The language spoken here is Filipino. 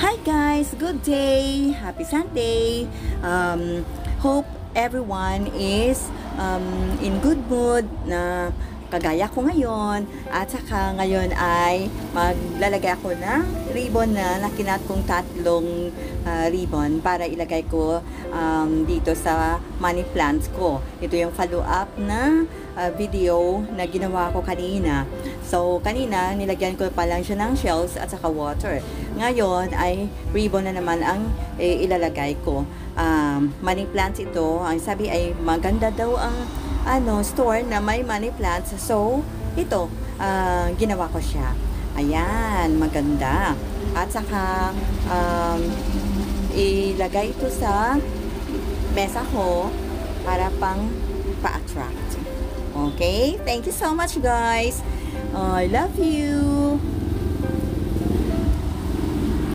Hi guys, good day, happy Sunday. Hope everyone is in good mood na kagaya ko ngayon. At saka ngayon ay maglalagay ako ng ribbon na nakinat kong tatlong ribbon para ilagay ko dito sa money plants ko. Ito yung follow up na video na ginawa ko kanina. So, kanina, nilagyan ko pa lang siya ng shells at saka water. Ngayon, ay ribbon na naman ang ilalagay ko. Money plants ito. Ang sabi ay maganda daw ang store na may money plants. So, ito, ginawa ko siya. Ayan, maganda. At saka, ilagay ito sa mesa ko para pang pa-attract. Okay? Thank you so much, guys. I love you.